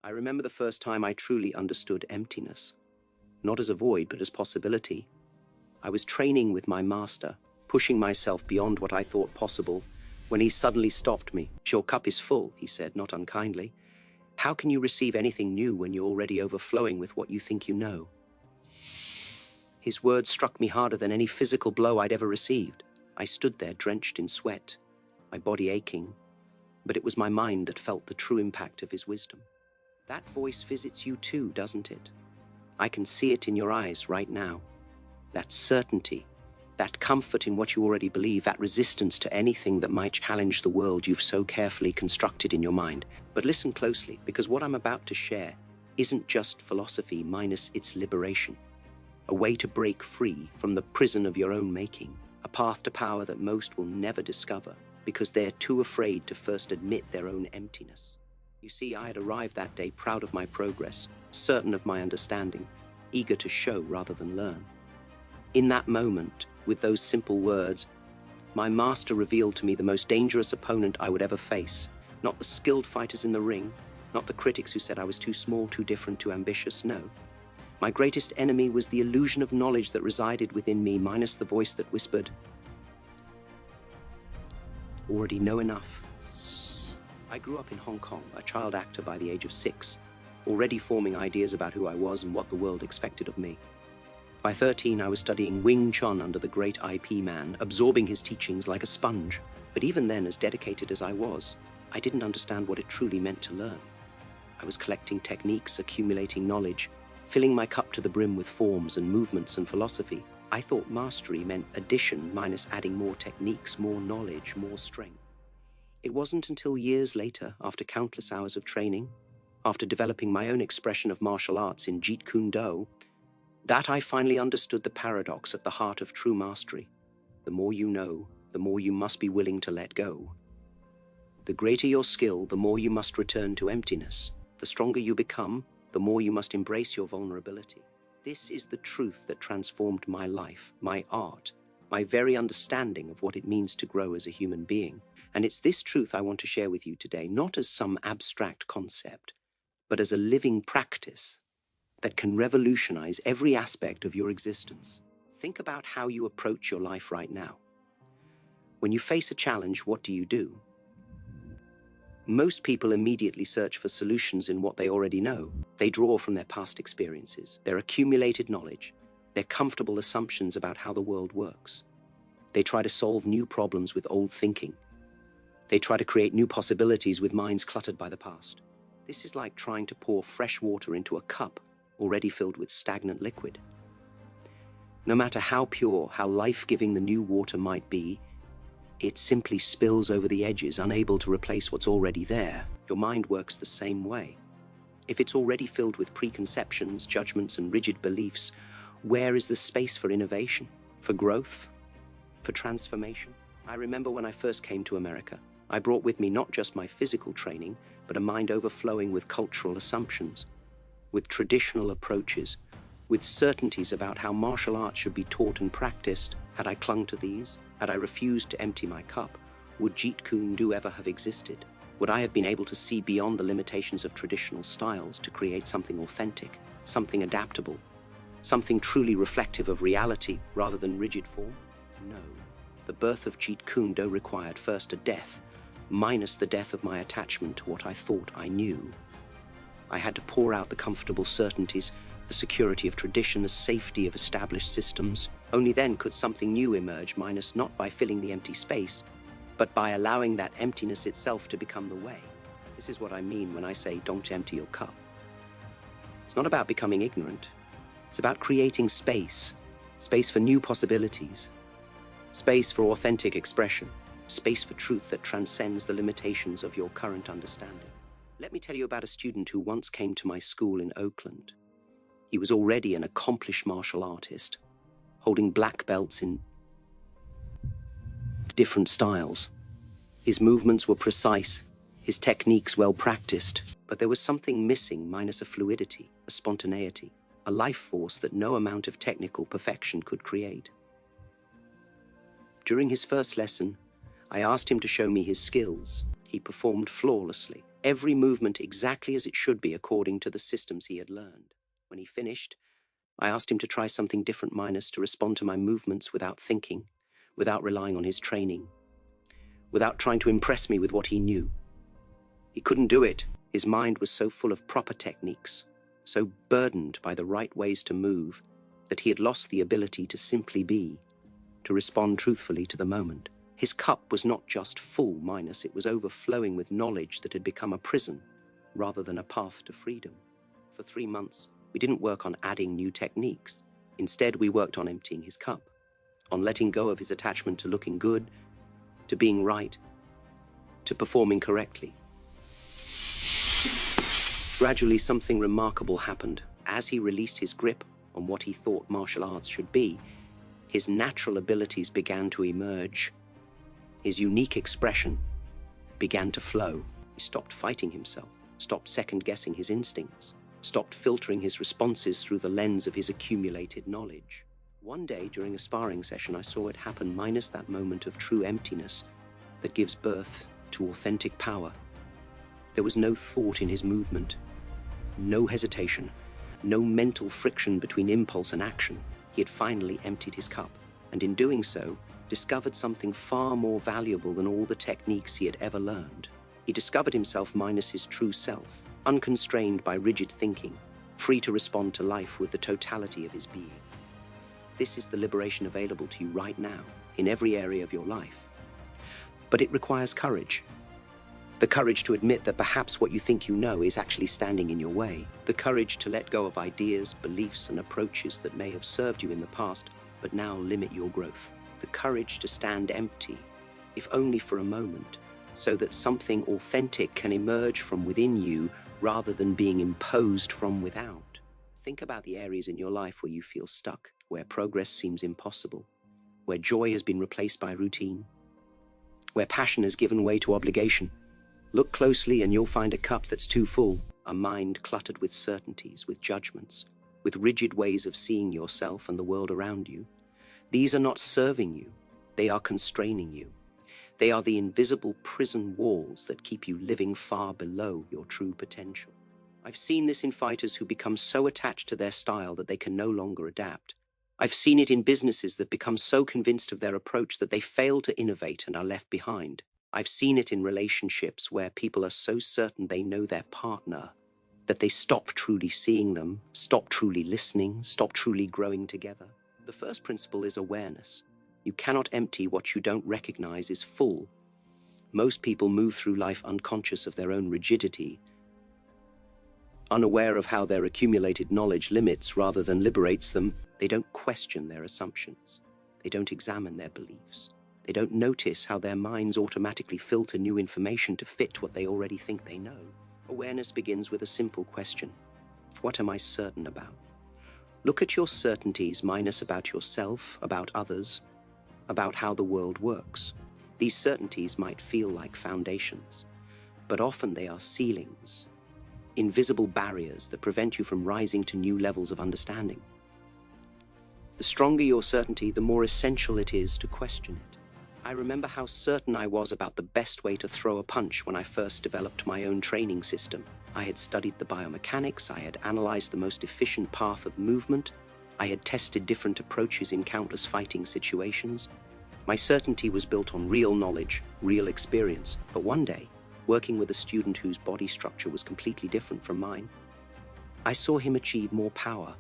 I remember the first time I truly understood emptiness. Not as a void, but as possibility. I was training with my master, pushing myself beyond what I thought possible, when he suddenly stopped me. "Your cup is full," he said, not unkindly. "How can you receive anything new when you're already overflowing with what you think you know?" His words struck me harder than any physical blow I'd ever received. I stood there drenched in sweat, my body aching, but it was my mind that felt the true impact of his wisdom. That voice visits you too, doesn't it? I can see it in your eyes right now. That certainty, that comfort in what you already believe, that resistance to anything that might challenge the world you've so carefully constructed in your mind. But listen closely, because what I'm about to share isn't just philosophy minus its liberation. A way to break free from the prison of your own making, a path to power that most will never discover because they're too afraid to first admit their own emptiness. You see, I had arrived that day proud of my progress, certain of my understanding, eager to show rather than learn. In that moment, with those simple words, my master revealed to me the most dangerous opponent I would ever face. Not the skilled fighters in the ring, not the critics who said I was too small, too different, too ambitious, no. My greatest enemy was the illusion of knowledge that resided within me, minus the voice that whispered, "Already know enough." I grew up in Hong Kong, a child actor by the age of 6, already forming ideas about who I was and what the world expected of me. By 13, I was studying Wing Chun under the great IP man, absorbing his teachings like a sponge. But even then, as dedicated as I was, I didn't understand what it truly meant to learn. I was collecting techniques, accumulating knowledge, filling my cup to the brim with forms and movements and philosophy. I thought mastery meant addition minus adding more techniques, more knowledge, more strength. It wasn't until years later, after countless hours of training, after developing my own expression of martial arts in Jeet Kune Do, that I finally understood the paradox at the heart of true mastery. The more you know, the more you must be willing to let go. The greater your skill, the more you must return to emptiness. The stronger you become, the more you must embrace your vulnerability. This is the truth that transformed my life, my art, my very understanding of what it means to grow as a human being. And it's this truth I want to share with you today, not as some abstract concept, but as a living practice that can revolutionize every aspect of your existence. Think about how you approach your life right now. When you face a challenge, what do? Most people immediately search for solutions in what they already know. They draw from their past experiences, their accumulated knowledge, their comfortable assumptions about how the world works. They try to solve new problems with old thinking. They try to create new possibilities with minds cluttered by the past. This is like trying to pour fresh water into a cup already filled with stagnant liquid. No matter how pure, how life-giving the new water might be, it simply spills over the edges, unable to replace what's already there. Your mind works the same way. If it's already filled with preconceptions, judgments, and rigid beliefs, where is the space for innovation, for growth, for transformation? I remember when I first came to America, I brought with me not just my physical training, but a mind overflowing with cultural assumptions, with traditional approaches, with certainties about how martial arts should be taught and practiced. Had I clung to these, had I refused to empty my cup, would Jeet Kune Do ever have existed? Would I have been able to see beyond the limitations of traditional styles to create something authentic, something adaptable, something truly reflective of reality rather than rigid form? No. The birth of Jeet Kune Do required first a death, minus the death of my attachment to what I thought I knew. I had to pour out the comfortable certainties, the security of tradition, the safety of established systems. Only then could something new emerge, minus not by filling the empty space, but by allowing that emptiness itself to become the way. This is what I mean when I say don't empty your cup. It's not about becoming ignorant. It's about creating space, space for new possibilities, space for authentic expression, space for truth that transcends the limitations of your current understanding. Let me tell you about a student who once came to my school in Oakland. He was already an accomplished martial artist, holding black belts in different styles. His movements were precise, his techniques well practiced, but there was something missing minus a fluidity, a spontaneity, a life force that no amount of technical perfection could create. During his first lesson, I asked him to show me his skills. He performed flawlessly, every movement exactly as it should be according to the systems he had learned. When he finished, I asked him to try something different, minus to respond to my movements without thinking, without relying on his training, without trying to impress me with what he knew. He couldn't do it. His mind was so full of proper techniques, so burdened by the right ways to move, that he had lost the ability to simply be, to respond truthfully to the moment. His cup was not just full, minus it was overflowing with knowledge that had become a prison rather than a path to freedom. For 3 months, we didn't work on adding new techniques. Instead, we worked on emptying his cup, on letting go of his attachment to looking good, to being right, to performing correctly. Gradually, something remarkable happened. As he released his grip on what he thought martial arts should be, his natural abilities began to emerge. His unique expression began to flow. He stopped fighting himself, stopped second-guessing his instincts, stopped filtering his responses through the lens of his accumulated knowledge. One day, during a sparring session, I saw it happen, minus that moment of true emptiness that gives birth to authentic power. There was no thought in his movement, no hesitation, no mental friction between impulse and action. He had finally emptied his cup, and in doing so, discovered something far more valuable than all the techniques he had ever learned. He discovered himself minus his true self, unconstrained by rigid thinking, free to respond to life with the totality of his being. This is the liberation available to you right now, in every area of your life. But it requires courage. The courage to admit that perhaps what you think you know is actually standing in your way. The courage to let go of ideas, beliefs, and approaches that may have served you in the past, but now limit your growth. The courage to stand empty, if only for a moment, so that something authentic can emerge from within you rather than being imposed from without. Think about the areas in your life where you feel stuck, where progress seems impossible, where joy has been replaced by routine, where passion has given way to obligation. Look closely and you'll find a cup that's too full, a mind cluttered with certainties, with judgments, with rigid ways of seeing yourself and the world around you. These are not serving you, they are constraining you. They are the invisible prison walls that keep you living far below your true potential. I've seen this in fighters who become so attached to their style that they can no longer adapt. I've seen it in businesses that become so convinced of their approach that they fail to innovate and are left behind. I've seen it in relationships where people are so certain they know their partner that they stop truly seeing them, stop truly listening, stop truly growing together. The first principle is awareness. You cannot empty what you don't recognize is full. Most people move through life unconscious of their own rigidity, unaware of how their accumulated knowledge limits rather than liberates them. They don't question their assumptions. They don't examine their beliefs. They don't notice how their minds automatically filter new information to fit what they already think they know. Awareness begins with a simple question. What am I certain about? Look at your certainties minus about yourself, about others, about how the world works. These certainties might feel like foundations, but often they are ceilings, invisible barriers that prevent you from rising to new levels of understanding. The stronger your certainty, the more essential it is to question it. I remember how certain I was about the best way to throw a punch when I first developed my own training system. I had studied the biomechanics, I had analyzed the most efficient path of movement, I had tested different approaches in countless fighting situations. My certainty was built on real knowledge, real experience. But one day, working with a student whose body structure was completely different from mine, I saw him achieve more power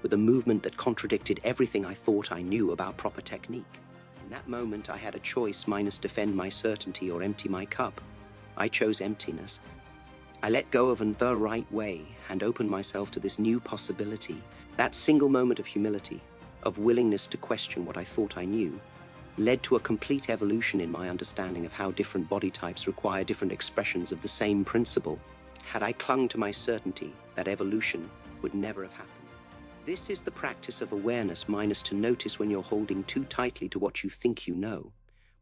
with a movement that contradicted everything I thought I knew about proper technique. In that moment, I had a choice minus defend my certainty or empty my cup. I chose emptiness. I let go of the right way and opened myself to this new possibility. That single moment of humility, of willingness to question what I thought I knew, led to a complete evolution in my understanding of how different body types require different expressions of the same principle. Had I clung to my certainty, that evolution would never have happened. This is the practice of awareness minus to notice when you're holding too tightly to what you think you know,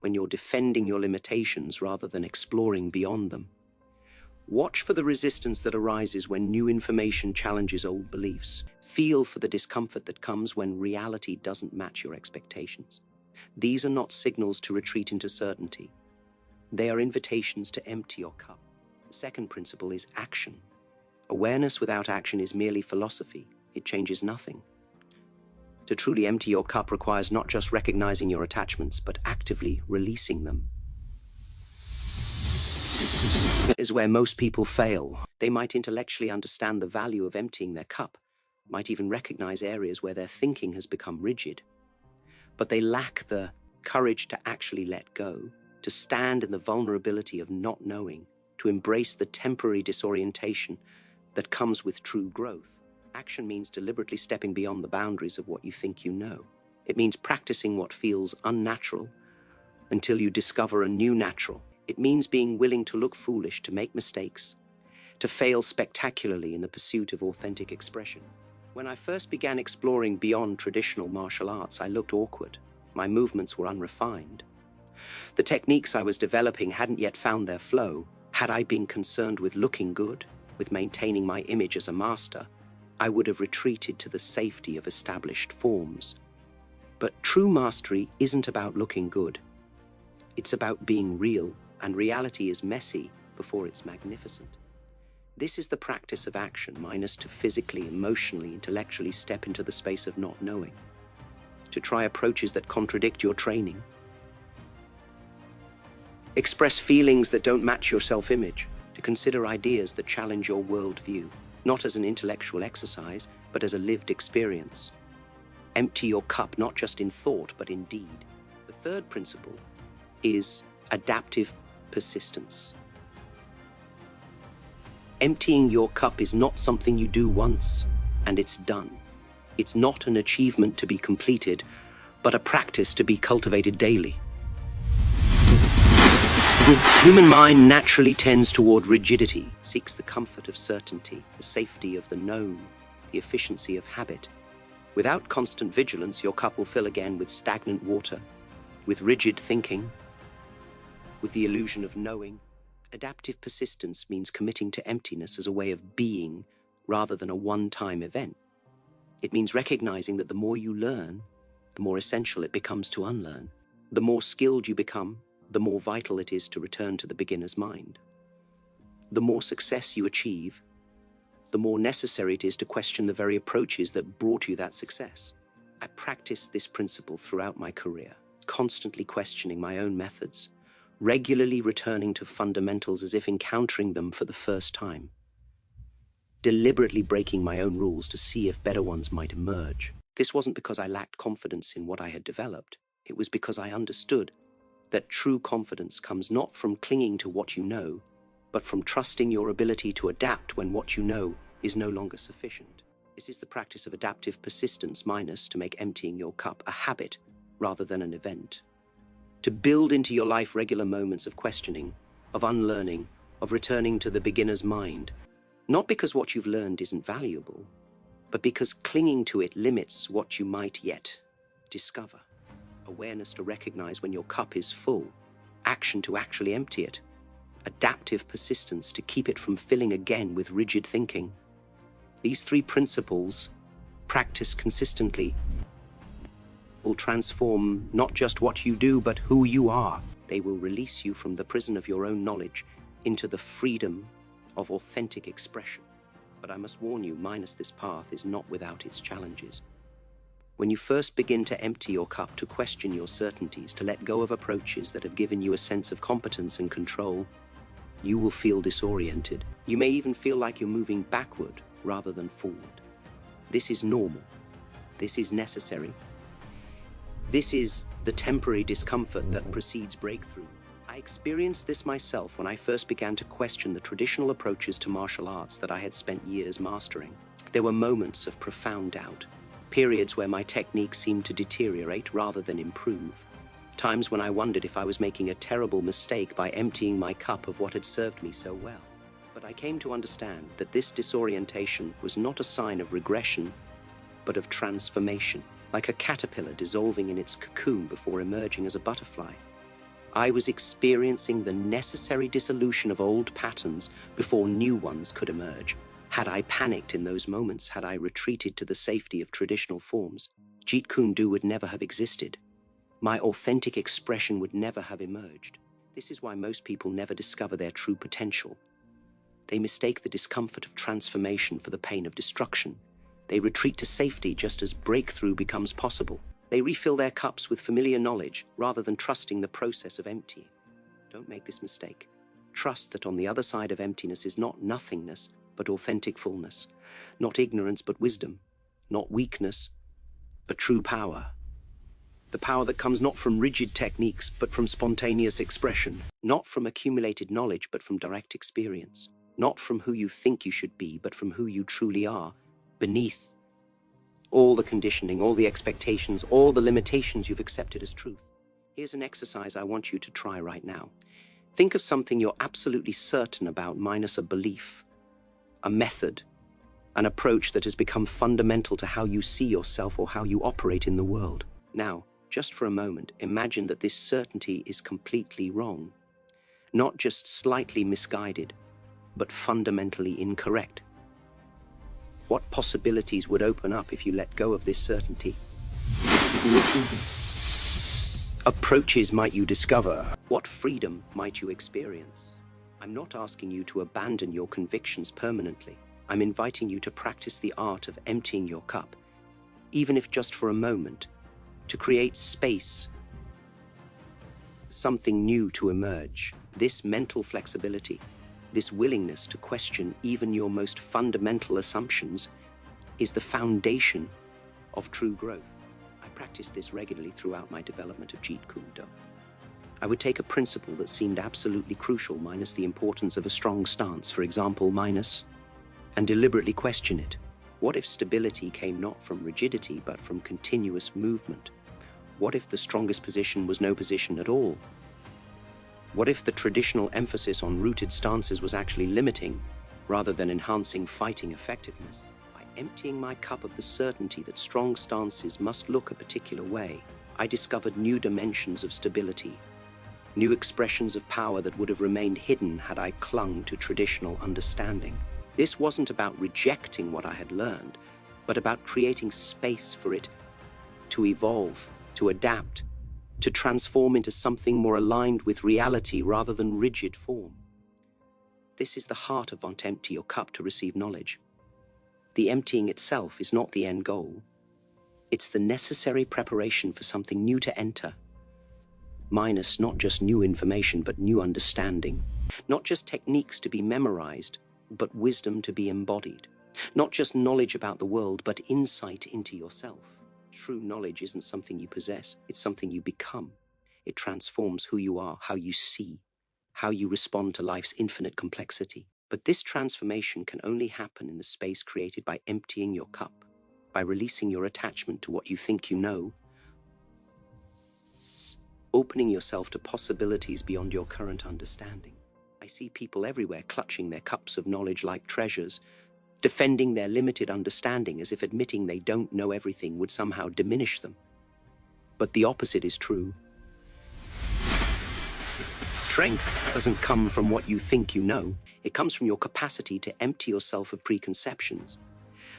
when you're defending your limitations rather than exploring beyond them. Watch for the resistance that arises when new information challenges old beliefs. Feel for the discomfort that comes when reality doesn't match your expectations. These are not signals to retreat into certainty. They are invitations to empty your cup. The second principle is action. Awareness without action is merely philosophy. It changes nothing. To truly empty your cup requires not just recognizing your attachments, but actively releasing them. That is where most people fail. They might intellectually understand the value of emptying their cup, might even recognize areas where their thinking has become rigid, but they lack the courage to actually let go, to stand in the vulnerability of not knowing, to embrace the temporary disorientation that comes with true growth. Action means deliberately stepping beyond the boundaries of what you think you know. It means practicing what feels unnatural until you discover a new natural. It means being willing to look foolish, to make mistakes, to fail spectacularly in the pursuit of authentic expression. When I first began exploring beyond traditional martial arts, I looked awkward. My movements were unrefined. The techniques I was developing hadn't yet found their flow. Had I been concerned with looking good, with maintaining my image as a master, I would have retreated to the safety of established forms. But true mastery isn't about looking good. It's about being real, and reality is messy before it's magnificent. This is the practice of action, minus to physically, emotionally, intellectually step into the space of not knowing, to try approaches that contradict your training, express feelings that don't match your self-image, to consider ideas that challenge your worldview, not as an intellectual exercise, but as a lived experience. Empty your cup, not just in thought, but in deed. The third principle is adaptive persistence. Emptying your cup is not something you do once and it's done. It's not an achievement to be completed, but a practice to be cultivated daily. The human mind naturally tends toward rigidity, seeks the comfort of certainty, the safety of the known, the efficiency of habit. Without constant vigilance, your cup will fill again with stagnant water, with rigid thinking, with the illusion of knowing. Adaptive persistence means committing to emptiness as a way of being rather than a one-time event. It means recognizing that the more you learn, the more essential it becomes to unlearn. The more skilled you become, the more vital it is to return to the beginner's mind. The more success you achieve, the more necessary it is to question the very approaches that brought you that success. I practiced this principle throughout my career, constantly questioning my own methods, regularly returning to fundamentals as if encountering them for the first time, deliberately breaking my own rules to see if better ones might emerge. This wasn't because I lacked confidence in what I had developed. It was because I understood that true confidence comes not from clinging to what you know, but from trusting your ability to adapt when what you know is no longer sufficient. This is the practice of adaptive persistence, minus to make emptying your cup a habit rather than an event. To build into your life regular moments of questioning, of unlearning, of returning to the beginner's mind, not because what you've learned isn't valuable, but because clinging to it limits what you might yet discover. Awareness to recognize when your cup is full, action to actually empty it, adaptive persistence to keep it from filling again with rigid thinking. These three principles, practiced consistently, will transform not just what you do, but who you are. They will release you from the prison of your own knowledge into the freedom of authentic expression. But I must warn you, minus this path is not without its challenges. When you first begin to empty your cup, to question your certainties, to let go of approaches that have given you a sense of competence and control, you will feel disoriented. You may even feel like you're moving backward rather than forward. This is normal. This is necessary. This is the temporary discomfort that precedes breakthrough. I experienced this myself when I first began to question the traditional approaches to martial arts that I had spent years mastering. There were moments of profound doubt, periods where my technique seemed to deteriorate rather than improve, times when I wondered if I was making a terrible mistake by emptying my cup of what had served me so well. But I came to understand that this disorientation was not a sign of regression, but of transformation. Like a caterpillar dissolving in its cocoon before emerging as a butterfly. I was experiencing the necessary dissolution of old patterns before new ones could emerge. Had I panicked in those moments, had I retreated to the safety of traditional forms, Jeet Kune Do would never have existed. My authentic expression would never have emerged. This is why most people never discover their true potential. They mistake the discomfort of transformation for the pain of destruction. They retreat to safety just as breakthrough becomes possible. They refill their cups with familiar knowledge rather than trusting the process of emptying. Don't make this mistake. Trust that on the other side of emptiness is not nothingness, but authentic fullness. Not ignorance, but wisdom. Not weakness, but true power. The power that comes not from rigid techniques, but from spontaneous expression. Not from accumulated knowledge, but from direct experience. Not from who you think you should be, but from who you truly are, beneath all the conditioning, all the expectations, all the limitations you've accepted as truth. Here's an exercise I want you to try right now. Think of something you're absolutely certain about minus a belief, a method, an approach that has become fundamental to how you see yourself or how you operate in the world. Now, just for a moment, imagine that this certainty is completely wrong. Not just slightly misguided, but fundamentally incorrect. What possibilities would open up if you let go of this certainty? Approaches might you discover? What freedom might you experience? I'm not asking you to abandon your convictions permanently. I'm inviting you to practice the art of emptying your cup, even if just for a moment, to create space, something new to emerge. This mental flexibility, this willingness to question even your most fundamental assumptions, is the foundation of true growth. I practiced this regularly throughout my development of Jeet Kune Do. I would take a principle that seemed absolutely crucial, minus the importance of a strong stance, for example, and deliberately question it. What if stability came not from rigidity, but from continuous movement? What if the strongest position was no position at all? What if the traditional emphasis on rooted stances was actually limiting, rather than enhancing fighting effectiveness? By emptying my cup of the certainty that strong stances must look a particular way, I discovered new dimensions of stability, new expressions of power that would have remained hidden had I clung to traditional understanding. This wasn't about rejecting what I had learned, but about creating space for it to evolve, to adapt, to transform into something more aligned with reality rather than rigid form. This is the heart of want to empty your cup to receive knowledge. The emptying itself is not the end goal. It's the necessary preparation for something new to enter. Minus not just new information, but new understanding. Not just techniques to be memorized, but wisdom to be embodied. Not just knowledge about the world, but insight into yourself. True knowledge isn't something you possess, it's something you become. It transforms who you are, how you see, how you respond to life's infinite complexity. But this transformation can only happen in the space created by emptying your cup, by releasing your attachment to what you think you know, opening yourself to possibilities beyond your current understanding. I see people everywhere clutching their cups of knowledge like treasures, defending their limited understanding as if admitting they don't know everything would somehow diminish them. But the opposite is true. Strength doesn't come from what you think you know. It comes from your capacity to empty yourself of preconceptions,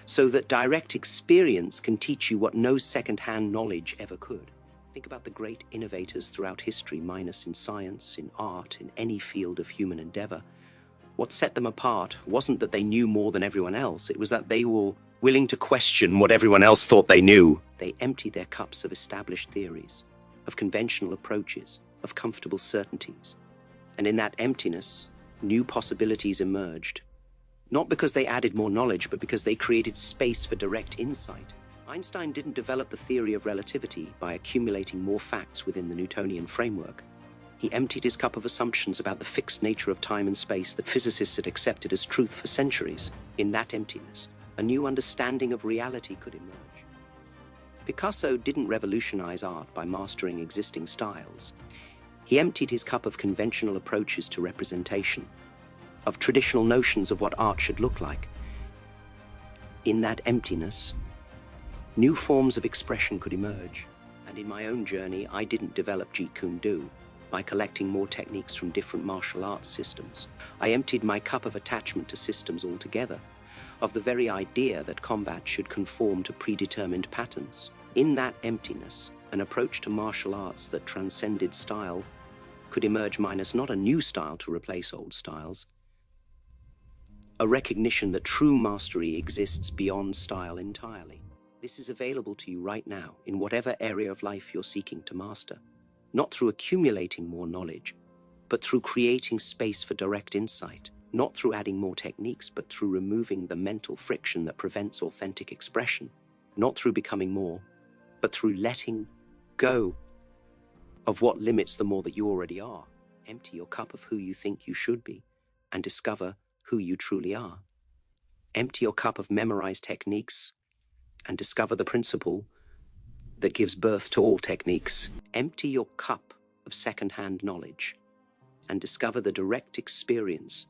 so that direct experience can teach you what no second-hand knowledge ever could. Think about the great innovators throughout history, minus in science, in art, in any field of human endeavor. What set them apart wasn't that they knew more than everyone else. It was that they were willing to question what everyone else thought they knew. They emptied their cups of established theories, of conventional approaches, of comfortable certainties. And in that emptiness, new possibilities emerged. Not because they added more knowledge, but because they created space for direct insight. Einstein didn't develop the theory of relativity by accumulating more facts within the Newtonian framework. He emptied his cup of assumptions about the fixed nature of time and space that physicists had accepted as truth for centuries. In that emptiness, a new understanding of reality could emerge. Picasso didn't revolutionize art by mastering existing styles. He emptied his cup of conventional approaches to representation, of traditional notions of what art should look like. In that emptiness, new forms of expression could emerge. And in my own journey, I didn't develop Jeet Kune Do by collecting more techniques from different martial arts systems. I emptied my cup of attachment to systems altogether, of the very idea that combat should conform to predetermined patterns. In that emptiness, an approach to martial arts that transcended style could emerge, minus not a new style to replace old styles, a recognition that true mastery exists beyond style entirely. This is available to you right now in whatever area of life you're seeking to master, not through accumulating more knowledge, but through creating space for direct insight, not through adding more techniques, but through removing the mental friction that prevents authentic expression, not through becoming more, but through letting go of what limits the more that you already are. Empty your cup of who you think you should be and discover who you truly are. Empty your cup of memorized techniques and discover the principle that gives birth to all techniques. Empty your cup of second-hand knowledge and discover the direct experience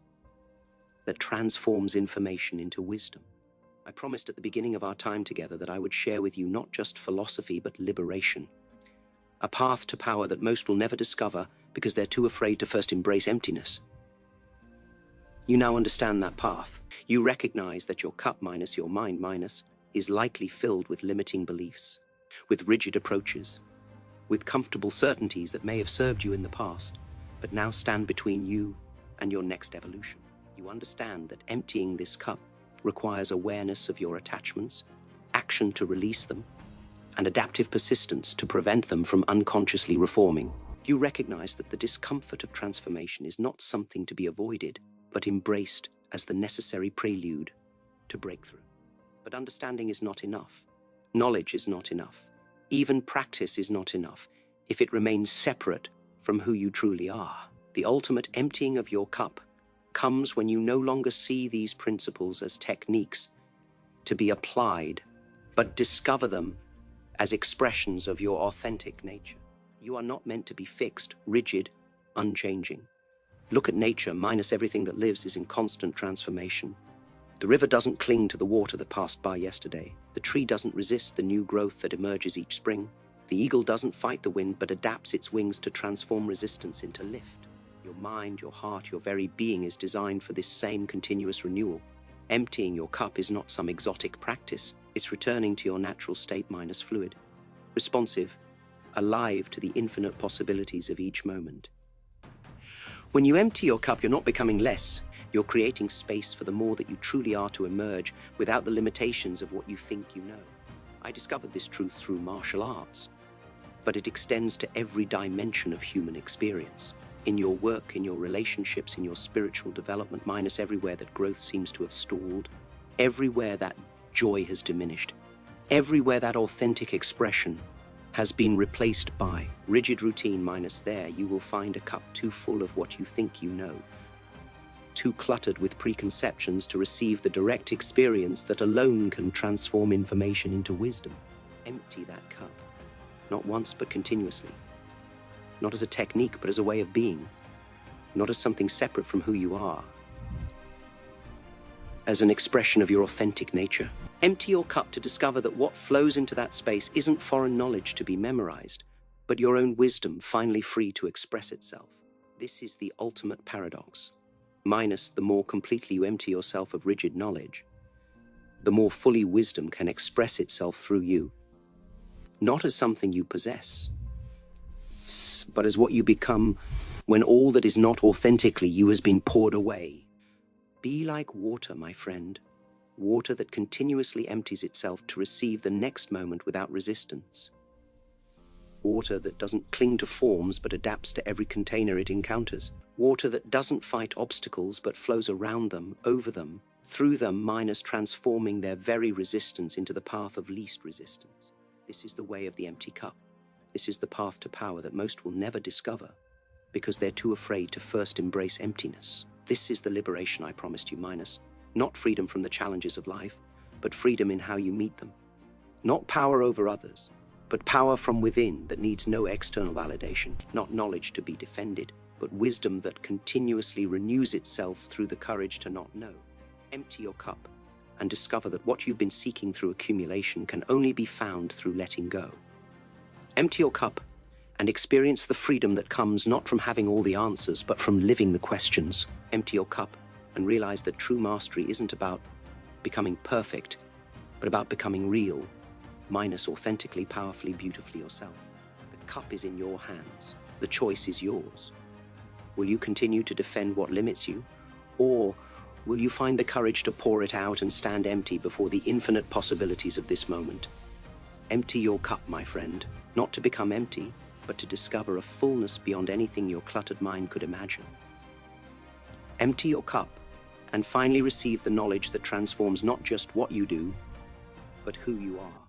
that transforms information into wisdom. I promised at the beginning of our time together that I would share with you not just philosophy, but liberation. A path to power that most will never discover because they're too afraid to first embrace emptiness. You now understand that path. You recognize that your cup minus your mind minus is likely filled with limiting beliefs, with rigid approaches, with comfortable certainties that may have served you in the past, but now stand between you and your next evolution. You understand that emptying this cup requires awareness of your attachments, action to release them, and adaptive persistence to prevent them from unconsciously reforming. You recognize that the discomfort of transformation is not something to be avoided, but embraced as the necessary prelude to breakthrough. But understanding is not enough. Knowledge is not enough. Even practice is not enough if it remains separate from who you truly are. The ultimate emptying of your cup comes when you no longer see these principles as techniques to be applied, but discover them as expressions of your authentic nature. You are not meant to be fixed, rigid, unchanging. Look at nature, minus everything that lives is in constant transformation. The river doesn't cling to the water that passed by yesterday. The tree doesn't resist the new growth that emerges each spring. The eagle doesn't fight the wind, but adapts its wings to transform resistance into lift. Your mind, your heart, your very being is designed for this same continuous renewal. Emptying your cup is not some exotic practice. It's returning to your natural state minus fluid, responsive, alive to the infinite possibilities of each moment. When you empty your cup, you're not becoming less. You're creating space for the more that you truly are to emerge without the limitations of what you think you know. I discovered this truth through martial arts, but it extends to every dimension of human experience. In your work, in your relationships, in your spiritual development, minus everywhere that growth seems to have stalled, everywhere that joy has diminished, everywhere that authentic expression has been replaced by rigid routine minus there, you will find a cup too full of what you think you know, too cluttered with preconceptions to receive the direct experience that alone can transform information into wisdom. Empty that cup, not once but continuously. Not as a technique, but as a way of being. Not as something separate from who you are. As an expression of your authentic nature. Empty your cup to discover that what flows into that space isn't foreign knowledge to be memorized, but your own wisdom finally free to express itself. This is the ultimate paradox. Minus the more completely you empty yourself of rigid knowledge, the more fully wisdom can express itself through you. Not as something you possess, but as what you become when all that is not authentically you has been poured away. Be like water, my friend. Water that continuously empties itself to receive the next moment without resistance. Water that doesn't cling to forms but adapts to every container it encounters. Water that doesn't fight obstacles but flows around them, over them, through them, minus transforming their very resistance into the path of least resistance. This is the way of the empty cup. This is the path to power that most will never discover because they're too afraid to first embrace emptiness. This is the liberation I promised you, minus. Not freedom from the challenges of life, but freedom in how you meet them. Not power over others, but power from within that needs no external validation. Not knowledge to be defended, but wisdom that continuously renews itself through the courage to not know. Empty your cup and discover that what you've been seeking through accumulation can only be found through letting go. Empty your cup and experience the freedom that comes not from having all the answers, but from living the questions. Empty your cup and realize that true mastery isn't about becoming perfect, but about becoming real, minus authentically, powerfully, beautifully yourself. The cup is in your hands. The choice is yours. Will you continue to defend what limits you, or Will you find the courage to pour it out and stand empty before the infinite possibilities of this moment? Empty your cup, my friend, not to become empty, but to discover a fullness beyond anything your cluttered mind could imagine. Empty your cup, and finally receive the knowledge that transforms not just what you do, but who you are.